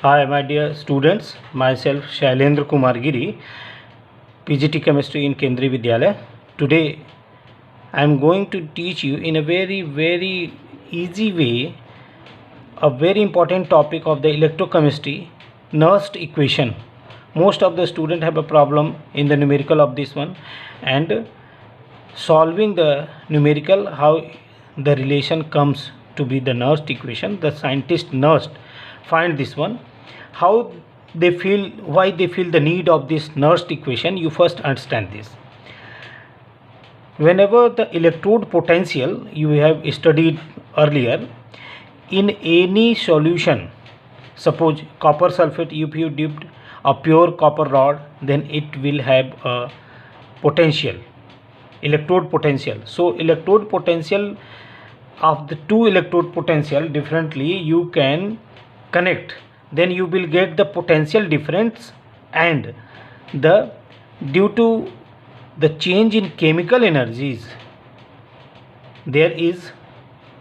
Hi, my dear students. Myself Shailendra Kumar Giri, PGT Chemistry in Kendriya Vidyalaya. Today, I am going to teach you in a very easy way a very important topic of the electrochemistry, Nernst equation. Most of the students have a problem in the numerical of this one, and solving the numerical, how the relation comes to be the Nernst equation. The scientist Nernst find this one, how they feel, why they feel the need of this Nernst equation. You first understand this. Whenever the electrode potential you have studied earlier in any solution, suppose copper sulfate, if you dipped a pure copper rod, then it will have a potential, electrode potential. So electrode potential of the two electrode potential differently you can connect, then you will get the potential difference, and the due to the change in chemical energies there is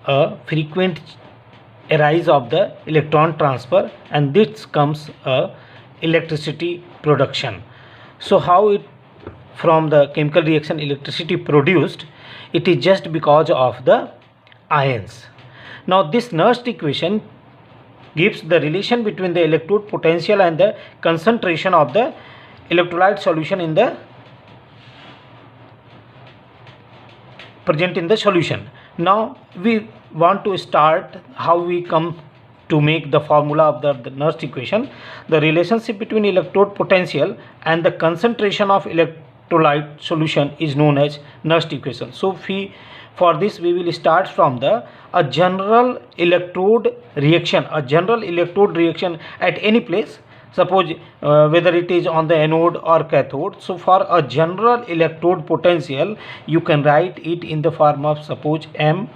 a frequent arise of the electron transfer, and this comes a electricity production. So how it from the chemical reaction electricity produced, it is just because of the ions. Now this Nernst equation gives the relation between the electrode potential and the concentration of the electrolyte solution in the present in the solution. Now we want to start how we come to make the formula of the Nernst equation. The relationship between electrode potential and the concentration of electrolyte solution is known as Nernst equation. So for this we will start from a general electrode reaction, at any place, suppose whether it is on the anode or cathode. So for a general electrode potential you can write it in the form of, suppose, M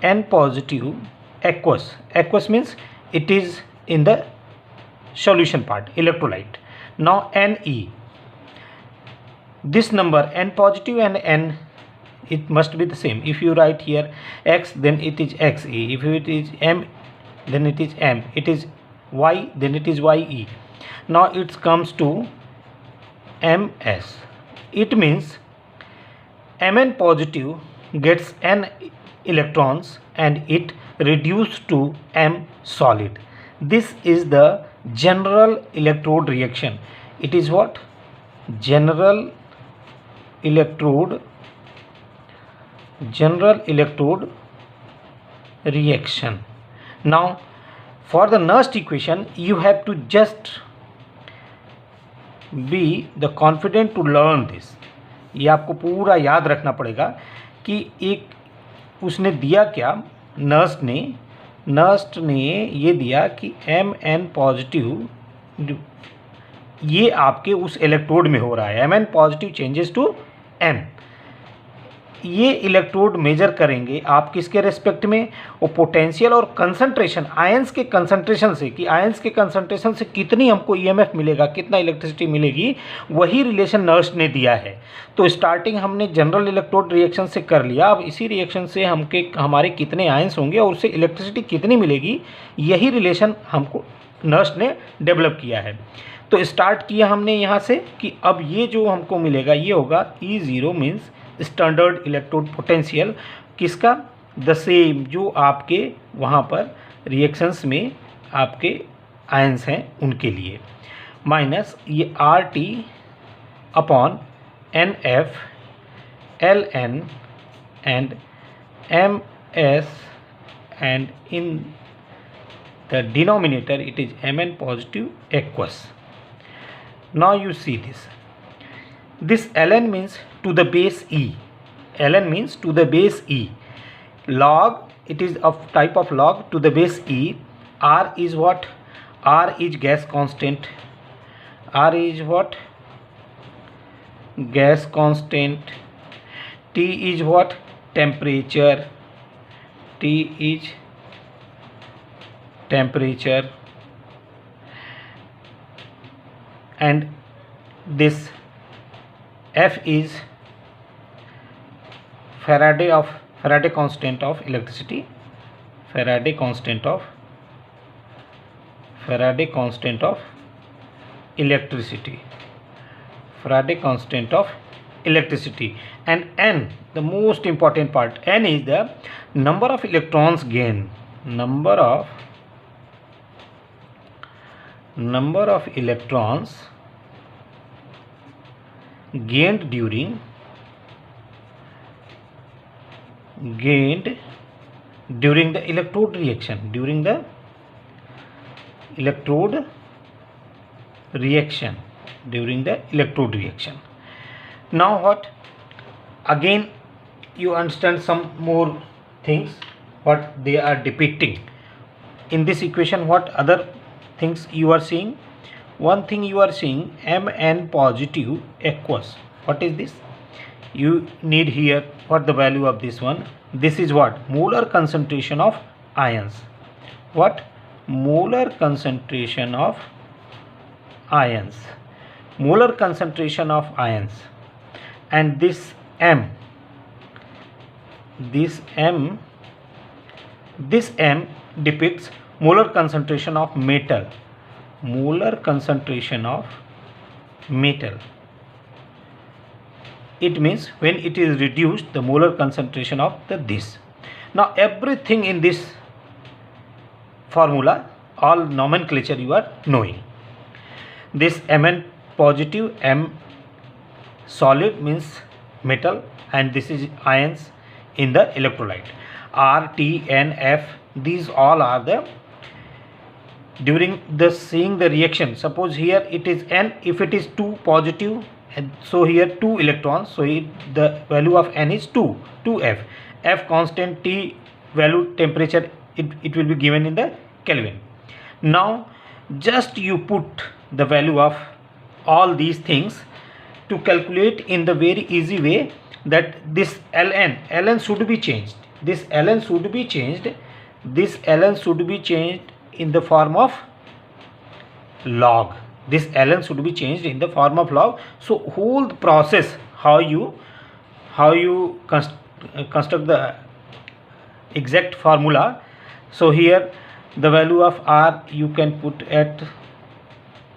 N positive aqueous means it is in the solution part, electrolyte. Now Ne, this number N positive and N, it must be the same. If you write here X, then it is Xe. If it is M, then it is M. It is Y, then it is Ye. Now it comes to Ms. It means Mn positive gets N electrons and it reduced to M solid. This is the general electrode reaction. It is what? General electrode reaction. Now for the Nernst equation you have to just be the confident to learn this. ये आपको पूरा याद रखना पड़ेगा कि एक उसने दिया क्या, नर्स्ट ने ये दिया कि Mn पॉजिटिव ये आपके उस इलेक्ट्रोड में हो रहा है, Mn positive changes to M. ये इलेक्ट्रोड मेजर करेंगे आप किसके रेस्पेक्ट में, वो पोटेंशियल और कंसंट्रेशन, आयंस के कंसंट्रेशन से, कि आयंस के कंसंट्रेशन से कितनी हमको ईएमएफ मिलेगा, कितना इलेक्ट्रिसिटी मिलेगी, वही रिलेशन नर्स्ट ने दिया है. तो स्टार्टिंग हमने जनरल इलेक्ट्रोड रिएक्शन से कर लिया. अब इसी रिएक्शन से हमारे कितने आयंस होंगे और उससे इलेक्ट्रिसिटी कितनी मिलेगी, यही रिलेशन हमको नर्स्ट ने डेवलप किया है. तो स्टार्ट किया हमने यहाँ से कि अब ये जो हमको मिलेगा ये होगा E0 means standard electrode potential, किसका, द सेम जो आपके वहाँ पर रिएक्शंस में आपके आयंस हैं उनके लिए, माइनस ये RT upon NF LN and MS and in the denominator it is Mn positive aqueous. Now you see this ln means to the base E. Ln means to the base E. Log, it is of type of log to the base E. R is what? R is gas constant. R is what? Gas constant. T is what? Temperature. T is temperature. And this F is Faraday constant of electricity. Faraday constant of Faraday constant of electricity. Faraday constant of electricity. And N, the most important part, N is the number of electrons gained. Number of electrons gained during the electrode reaction. During the electrode reaction. Now what? Again you understand some more things what they are depicting in this equation. What other things you are seeing? One thing you are seeing, Mn positive aqueous. What is this? You need here what the value of this one. This is what? Molar concentration of ions. What? Molar concentration of ions. Molar concentration of ions. And this M depicts molar concentration of metal. Molar concentration of metal. It means when it is reduced, the molar concentration of this. Now everything in this formula, all nomenclature you are knowing. This Mn positive, M solid means metal, and this is ions in the electrolyte. R, T, N, F, these all are the during the seeing the reaction. Suppose here it is N, if it is 2 positive, and so here 2 electrons, so the value of N is 2F. F constant, T value, temperature, it will be given in the Kelvin. Now just you put the value of all these things to calculate in the very easy way, that this ln should be changed. This ln should be changed. This ln should be changed in the form of log. This ln should be changed in the form of log. So whole process, how you construct the exact formula. So here the value of R you can put at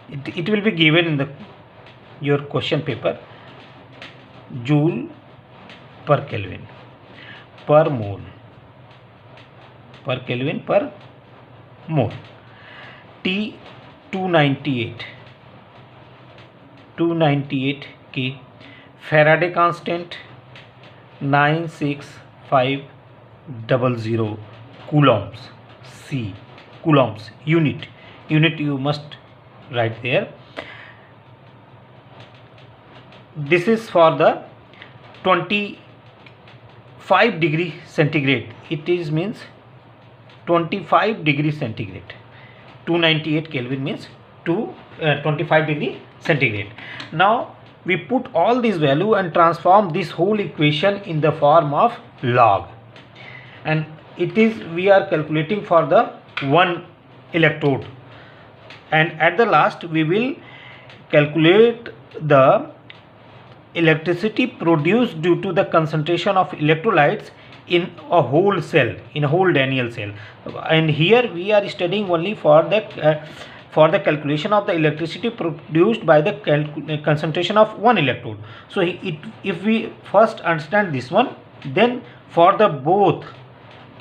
it will be given in the your question paper. Joule per Kelvin per mole. Per Kelvin per mole. T 298 K. Faraday constant 96500 coulombs. C, coulombs, unit you must write there. This is for the 25 degree centigrade. It is means 25 degree centigrade. 298 Kelvin means 25 degree centigrade. Now we put all this value and transform this whole equation in the form of log, and it is we are calculating for the one electrode, and at the last we will calculate the electricity produced due to the concentration of electrolytes in a whole cell, in a whole Daniell cell. And here we are studying only for the calculation of the electricity produced by the concentration of one electrode. So if we first understand this one, then for the both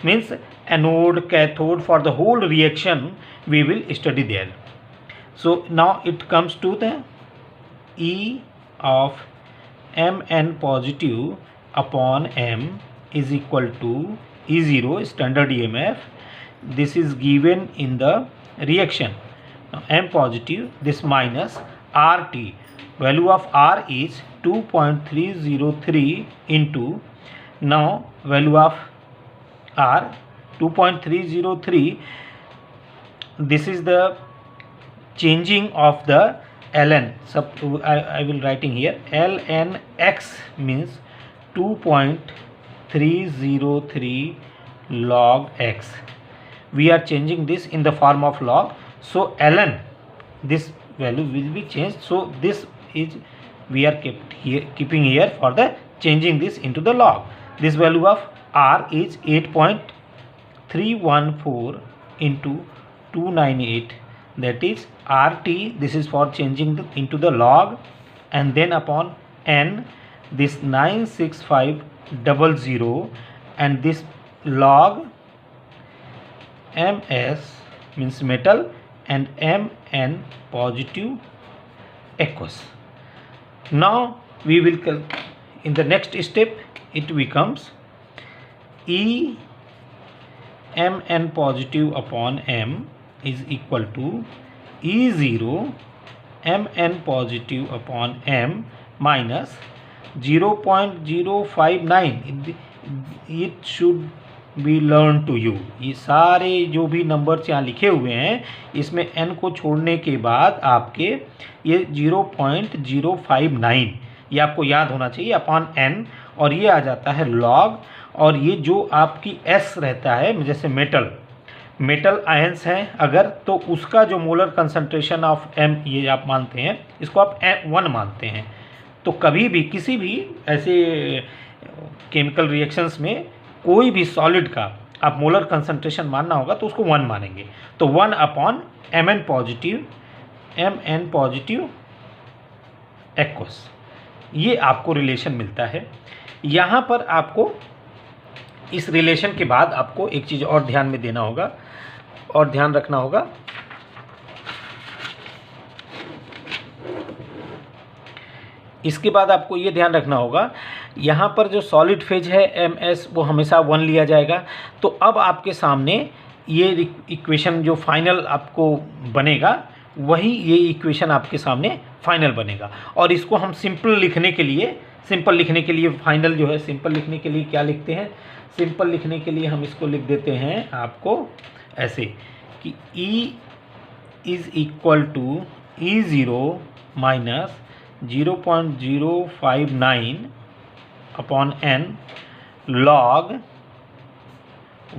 means anode, cathode, for the whole reaction we will study there. So now it comes to the E of Mn positive upon M is equal to E0, standard EMF. This is given in the reaction. Now M positive, this minus RT, value of R is 2.303 into, now value of R 2.303, this is the changing of the ln. I will writing here ln x means 2.303 log x. We are changing this in the form of log, so ln this value will be changed. So this is we are keeping here for the changing this into the log. This value of R is 8.314 into 298. that is RT, this is for changing into the log, and then upon N, this 96500, and this log MS means metal and Mn positive aqueous. Now we will in the next step it becomes E Mn positive upon M is equal to E0 Mn positive upon M minus 0.059. it should be learn to you. ये सारे जो भी numbers यहाँ लिखे हुए हैं इसमें n को छोड़ने के बाद आपके ये 0.059 ये आपको याद होना चाहिए अपॉन n, और ये आ जाता है log, और ये जो आपकी S रहता है जैसे मेटल आयंस हैं अगर, तो उसका जो मोलर कंसंट्रेशन ऑफ M ये आप मानते हैं, इसको आप 1 मानते हैं। तो कभी भी किसी भी ऐसे केमिकल रिएक्शंस में कोई भी सॉलिड का आप मोलर कंसंट्रेशन मानना होगा तो उसको 1 मानेंगे। तो 1 अपॉन Mn पॉजिटिव एक्वस, ये आपको रिलेशन मिलता है। यहाँ पर आपको इस रिलेशन के बाद आपको एक चीज़ और ध्यान में देना होगा और ध्यान रखना होगा। इसके बाद आपको ये ध्यान रखना होगा, यहाँ पर जो सॉलिड फेज है MS वो हमेशा 1 लिया जाएगा। तो अब आपके सामने ये इक्वेशन जो फाइनल आपको बनेगा वही ये इक्वेशन आपके सामने फाइनल बनेगा। और इसको हम सिंपल लिखने के लिए फाइनल जो है सिंपल लिखने के लिए क्या लिखते हैं, सिंपल लिखने के लिए हम इसको लिख देते हैं आपको ऐसे कि E is equal to E0 minus 0.059 upon N log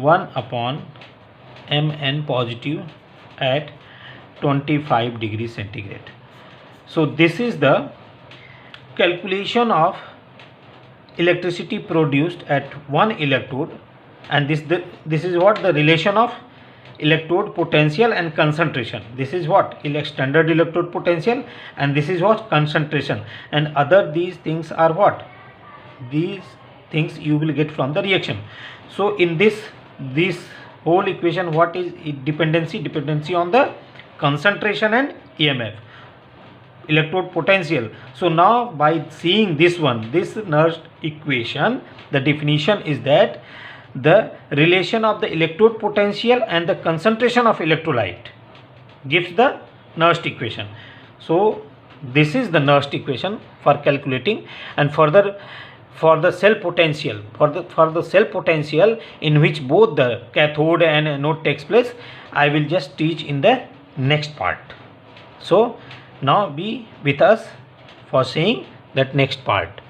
1 upon Mn positive at 25 degree centigrade. So this is the calculation of electricity produced at one electrode, and this is what the relation of electrode potential and concentration. This is what standard electrode potential, and this is what concentration, and these things are what, these things you will get from the reaction. So in this whole equation, what is it? Dependency on the concentration and EMF, electrode potential. So now by seeing this Nernst equation, the definition is that the relation of the electrode potential and the concentration of electrolyte gives the Nernst equation. So this is the Nernst equation for calculating. And further, for the cell potential, in which both the cathode and anode takes place, I will just teach in the next part. So now be with us for seeing that next part.